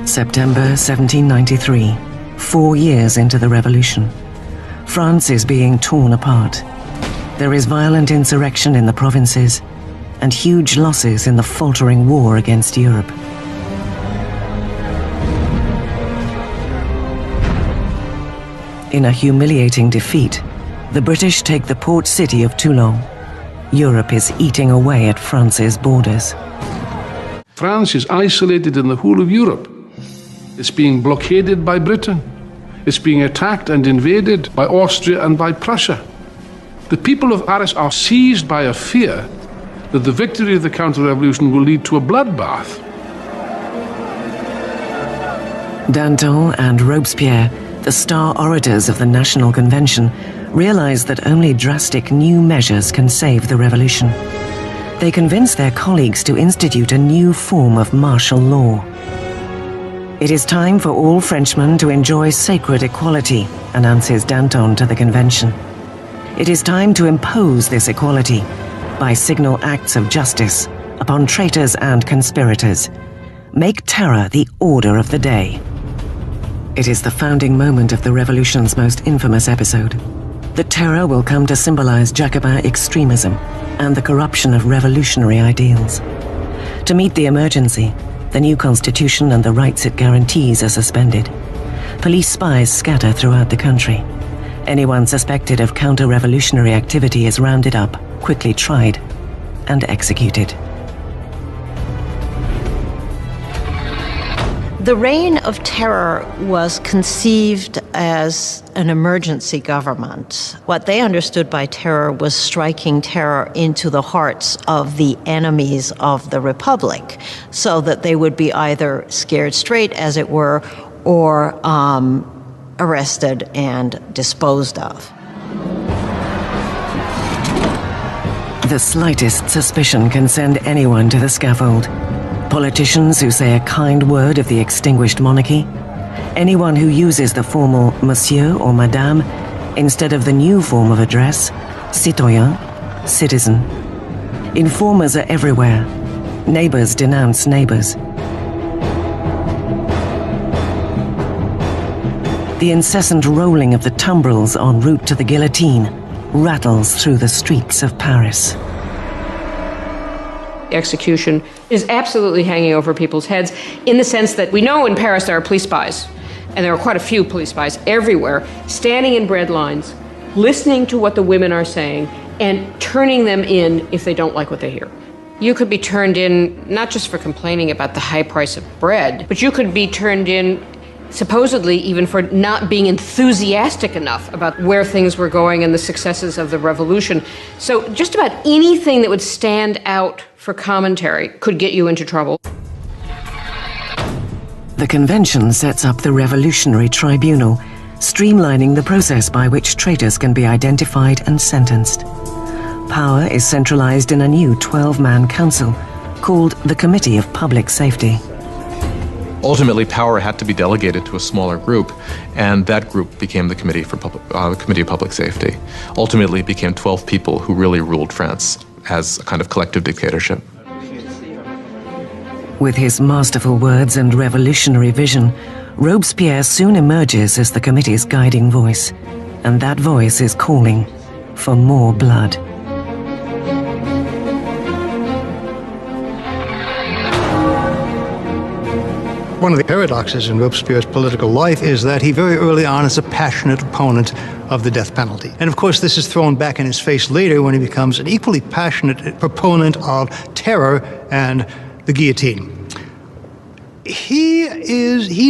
September 1793, 4 years into the revolution. France is being torn apart. There is violent insurrection in the provinces and huge losses in the faltering war against Europe. In a humiliating defeat, the British take the port city of Toulon. Europe is eating away at France's borders. France is isolated in the whole of Europe. It's being blockaded by Britain. It's being attacked and invaded by Austria and by Prussia. The people of Paris are seized by a fear that the victory of the counter-revolution will lead to a bloodbath. Danton and Robespierre, the star orators of the National Convention, realize that only drastic new measures can save the revolution. They convince their colleagues to institute a new form of martial law. It is time for all Frenchmen to enjoy sacred equality, announces Danton to the convention. It is time to impose this equality by signal acts of justice upon traitors and conspirators. Make terror the order of the day. It is the founding moment of the revolution's most infamous episode. The terror will come to symbolize Jacobin extremism and the corruption of revolutionary ideals. To meet the emergency, the new constitution and the rights it guarantees are suspended. Police spies scatter throughout the country. Anyone suspected of counter-revolutionary activity is rounded up, quickly tried, and executed. The Reign of Terror was conceived as an emergency government. What they understood by terror was striking terror into the hearts of the enemies of the Republic, so that they would be either scared straight, as it were, or arrested and disposed of. The slightest suspicion can send anyone to the scaffold. Politicians who say a kind word of the extinguished monarchy, anyone who uses the formal monsieur or madame instead of the new form of address, citoyen, citizen. Informers are everywhere. Neighbors denounce neighbors. The incessant rolling of the tumbrils en route to the guillotine rattles through the streets of Paris. Execution is absolutely hanging over people's heads, in the sense that we know in Paris there are police spies, and there are quite a few police spies everywhere, standing in bread lines, listening to what the women are saying, and turning them in if they don't like what they hear. You could be turned in not just for complaining about the high price of bread, but you could be turned in supposedly even for not being enthusiastic enough about where things were going and the successes of the revolution. So just about anything that would stand out for commentary could get you into trouble. The convention sets up the Revolutionary Tribunal, streamlining the process by which traitors can be identified and sentenced. Power is centralized in a new 12-man council called the Committee of Public Safety. Ultimately, power had to be delegated to a smaller group, and that group became the Committee of Public Safety. Ultimately, it became 12 people who really ruled France as a kind of collective dictatorship. With his masterful words and revolutionary vision, Robespierre soon emerges as the committee's guiding voice, and that voice is calling for more blood. One of the paradoxes in Robespierre's political life is that he very early on is a passionate opponent of the death penalty. And of course, this is thrown back in his face later when he becomes an equally passionate proponent of terror and the guillotine. He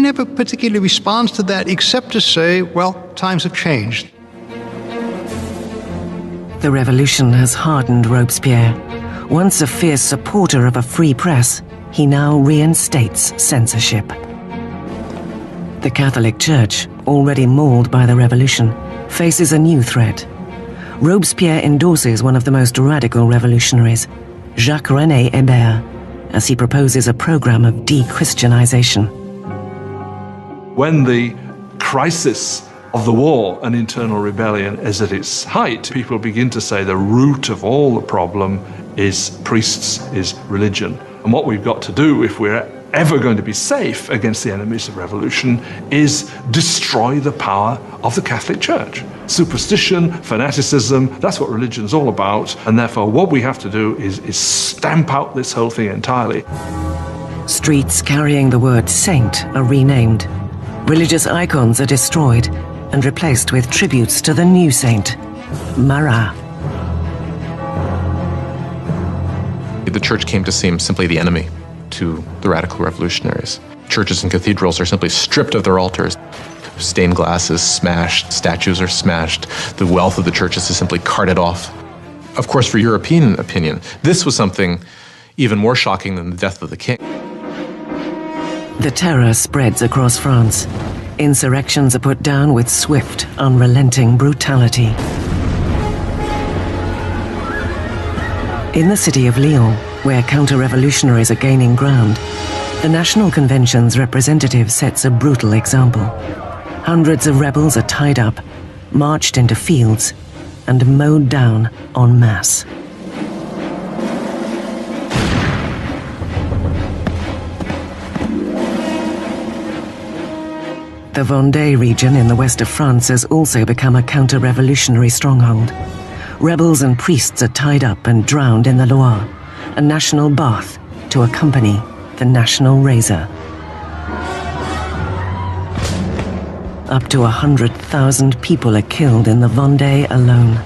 never particularly responds to that except to say, well, times have changed. The revolution has hardened Robespierre. Once a fierce supporter of a free press, he now reinstates censorship. The Catholic Church, already mauled by the revolution, faces a new threat. Robespierre endorses one of the most radical revolutionaries, Jacques-René Hébert, as he proposes a program of de-Christianization. When the crisis of the war and internal rebellion is at its height, people begin to say the root of all the problem is priests, is religion. And what we've got to do if we're ever going to be safe against the enemies of revolution is destroy the power of the Catholic Church. Superstition, fanaticism, that's what religion's all about. And therefore, what we have to do is stamp out this whole thing entirely. Streets carrying the word saint are renamed. Religious icons are destroyed and replaced with tributes to the new saint, Marat. The church came to seem simply the enemy to the radical revolutionaries. Churches and cathedrals are simply stripped of their altars. Stained glass is smashed, statues are smashed, the wealth of the churches is simply carted off. Of course, for European opinion, this was something even more shocking than the death of the king. The terror spreads across France. Insurrections are put down with swift, unrelenting brutality. In the city of Lyon, where counter-revolutionaries are gaining ground, the National Convention's representative sets a brutal example. Hundreds of rebels are tied up, marched into fields, and mowed down en masse. The Vendée region in the west of France has also become a counter-revolutionary stronghold. Rebels and priests are tied up and drowned in the Loire, a national bath to accompany the national razor. Up to 100,000 people are killed in the Vendée alone.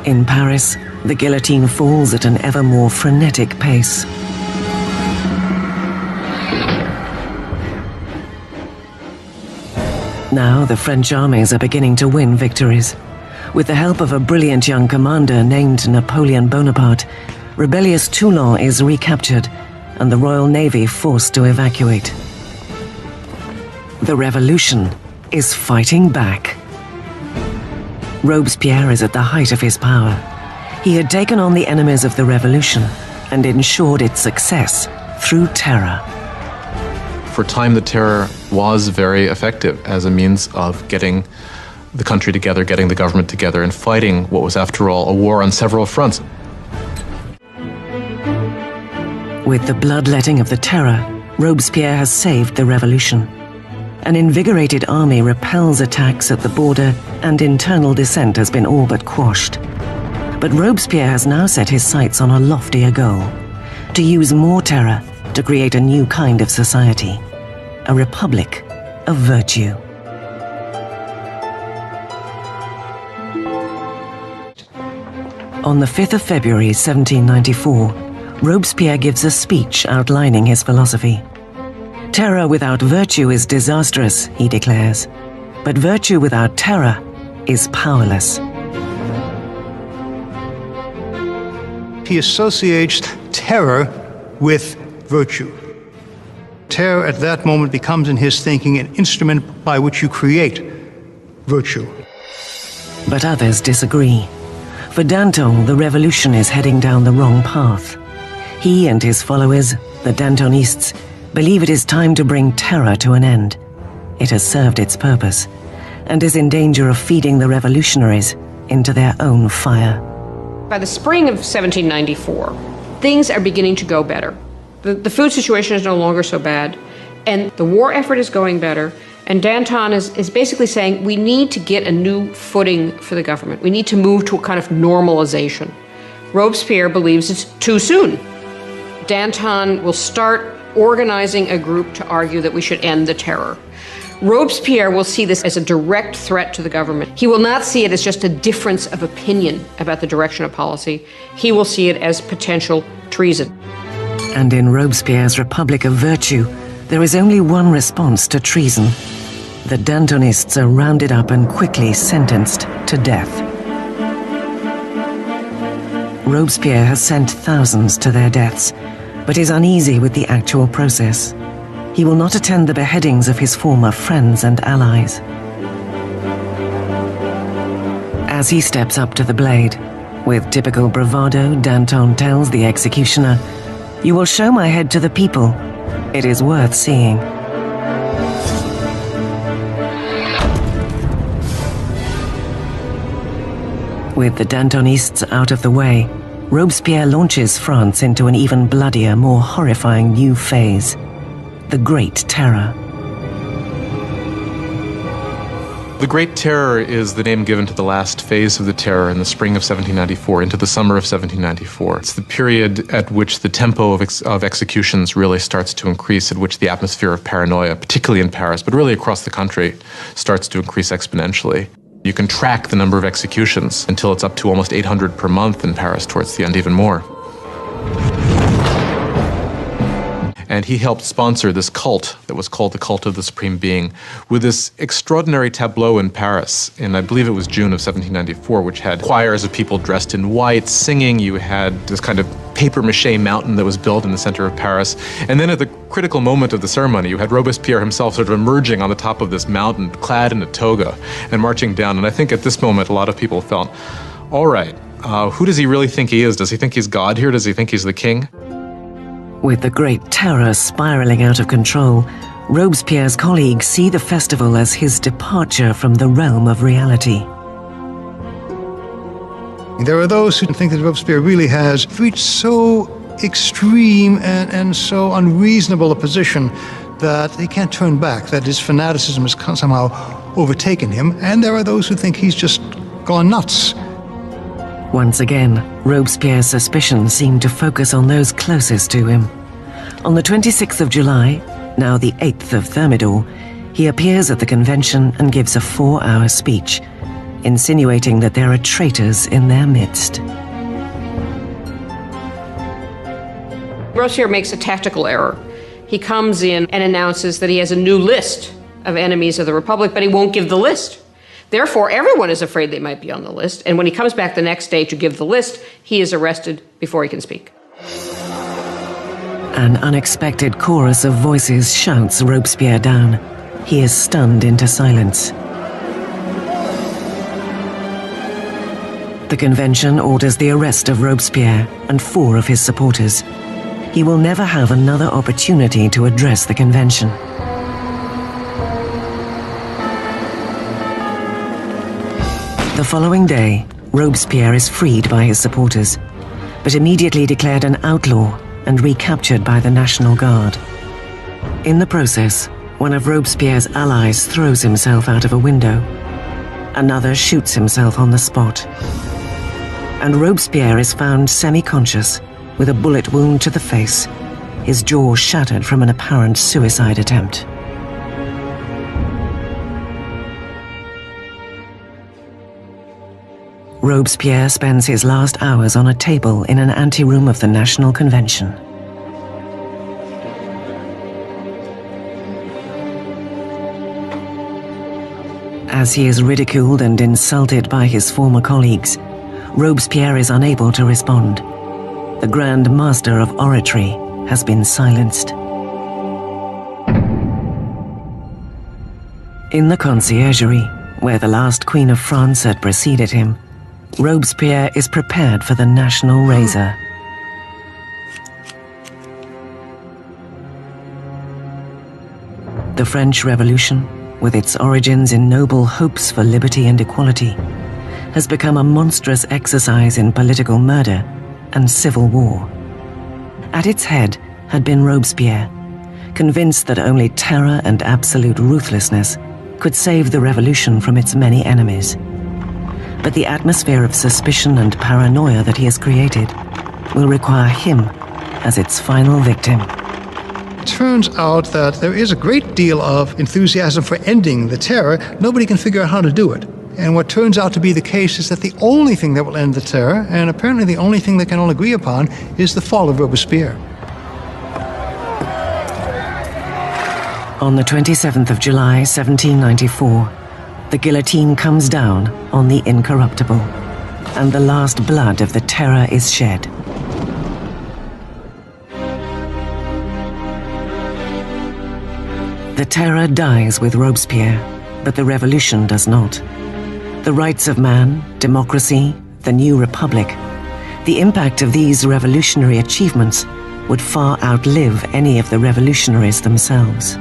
In Paris, the guillotine falls at an ever more frenetic pace. Now the French armies are beginning to win victories. With the help of a brilliant young commander named Napoleon Bonaparte, rebellious Toulon is recaptured and the Royal Navy forced to evacuate. The revolution is fighting back. Robespierre is at the height of his power. He had taken on the enemies of the revolution and ensured its success through terror. For a time, the terror was very effective as a means of getting the country together, getting the government together, and fighting what was, after all, a war on several fronts. With the bloodletting of the terror, Robespierre has saved the revolution. An invigorated army repels attacks at the border, and internal dissent has been all but quashed. But Robespierre has now set his sights on a loftier goal: to use more terror to create a new kind of society, a republic of virtue. On the 5th of February 1794, Robespierre gives a speech outlining his philosophy. Terror without virtue is disastrous, he declares, but virtue without terror is powerless. He associates terror with virtue. Terror at that moment becomes in his thinking an instrument by which you create virtue. But others disagree. For Danton, the revolution is heading down the wrong path. He and his followers, the Dantonists, believe it is time to bring terror to an end. It has served its purpose, and is in danger of feeding the revolutionaries into their own fire. By the spring of 1794, things are beginning to go better. The food situation is no longer so bad, and the war effort is going better, and Danton is basically saying we need to get a new footing for the government. We need to move to a kind of normalization. Robespierre believes it's too soon. Danton will start organizing a group to argue that we should end the terror. Robespierre will see this as a direct threat to the government. He will not see it as just a difference of opinion about the direction of policy. He will see it as potential treason. And in Robespierre's Republic of Virtue, there is only one response to treason. The Dantonists are rounded up and quickly sentenced to death. Robespierre has sent thousands to their deaths, but is uneasy with the actual process. He will not attend the beheadings of his former friends and allies. As he steps up to the blade, with typical bravado, Danton tells the executioner, "You will show my head to the people. It is worth seeing." With the Dantonists out of the way, Robespierre launches France into an even bloodier, more horrifying new phase: the Great Terror. The Great Terror is the name given to the last phase of the terror in the spring of 1794 into the summer of 1794. It's the period at which the tempo of executions really starts to increase, at which the atmosphere of paranoia, particularly in Paris, but really across the country, starts to increase exponentially. You can track the number of executions until it's up to almost 800 per month in Paris, towards the end even more. And he helped sponsor this cult that was called the Cult of the Supreme Being, with this extraordinary tableau in Paris in, I believe it was June of 1794, which had choirs of people dressed in white singing. You had this kind of papier-mâché mountain that was built in the center of Paris. And then at the critical moment of the ceremony, you had Robespierre himself sort of emerging on the top of this mountain, clad in a toga, and marching down. And I think at this moment, a lot of people felt, all right, who does he really think he is? Does he think he's God here? Does he think he's the king? With the Great Terror spiraling out of control, Robespierre's colleagues see the festival as his departure from the realm of reality. There are those who think that Robespierre really has reached so extreme and so unreasonable a position that he can't turn back, that his fanaticism has somehow overtaken him. And there are those who think he's just gone nuts. Once again, Robespierre's suspicions seem to focus on those closest to him. On the 26th of July, now the 8th of Thermidor, he appears at the convention and gives a 4-hour speech, insinuating that there are traitors in their midst. Robespierre makes a tactical error. He comes in and announces that he has a new list of enemies of the Republic, but he won't give the list. Therefore, everyone is afraid they might be on the list, and when he comes back the next day to give the list, he is arrested before he can speak. An unexpected chorus of voices shouts Robespierre down. He is stunned into silence. The convention orders the arrest of Robespierre and 4 of his supporters. He will never have another opportunity to address the convention. The following day, Robespierre is freed by his supporters, but immediately declared an outlaw and recaptured by the National Guard. In the process, one of Robespierre's allies throws himself out of a window. Another shoots himself on the spot. And Robespierre is found semi-conscious, with a bullet wound to the face, his jaw shattered from an apparent suicide attempt. Robespierre spends his last hours on a table in an anteroom of the National Convention. As he is ridiculed and insulted by his former colleagues, Robespierre is unable to respond. The Grand Master of Oratory has been silenced. In the Conciergerie, where the last Queen of France had preceded him, Robespierre is prepared for the national razor. The French Revolution, with its origins in noble hopes for liberty and equality, has become a monstrous exercise in political murder and civil war. At its head had been Robespierre, convinced that only terror and absolute ruthlessness could save the revolution from its many enemies. But the atmosphere of suspicion and paranoia that he has created will require him as its final victim. It turns out that there is a great deal of enthusiasm for ending the terror. Nobody can figure out how to do it. And what turns out to be the case is that the only thing that will end the terror, and apparently the only thing they can all agree upon, is the fall of Robespierre. On the 27th of July, 1794, the guillotine comes down on the incorruptible, and the last blood of the terror is shed. The terror dies with Robespierre, but the revolution does not. The rights of man, democracy, the new republic, the impact of these revolutionary achievements would far outlive any of the revolutionaries themselves.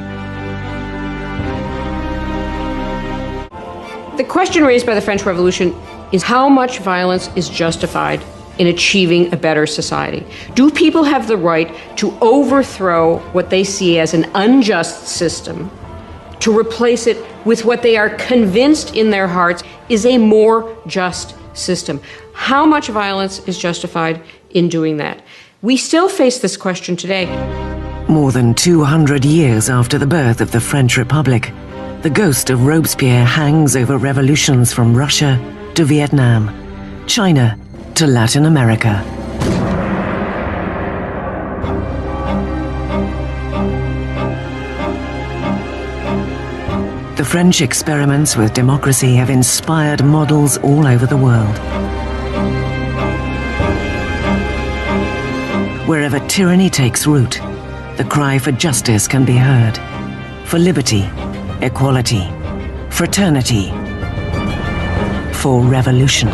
The question raised by the French Revolution is how much violence is justified in achieving a better society? Do people have the right to overthrow what they see as an unjust system, to replace it with what they are convinced in their hearts is a more just system? How much violence is justified in doing that? We still face this question today. More than 200 years after the birth of the French Republic, the ghost of Robespierre hangs over revolutions from Russia to Vietnam, China to Latin America. The French experiments with democracy have inspired models all over the world. Wherever tyranny takes root, the cry for justice can be heard, for liberty, equality, fraternity, for revolution.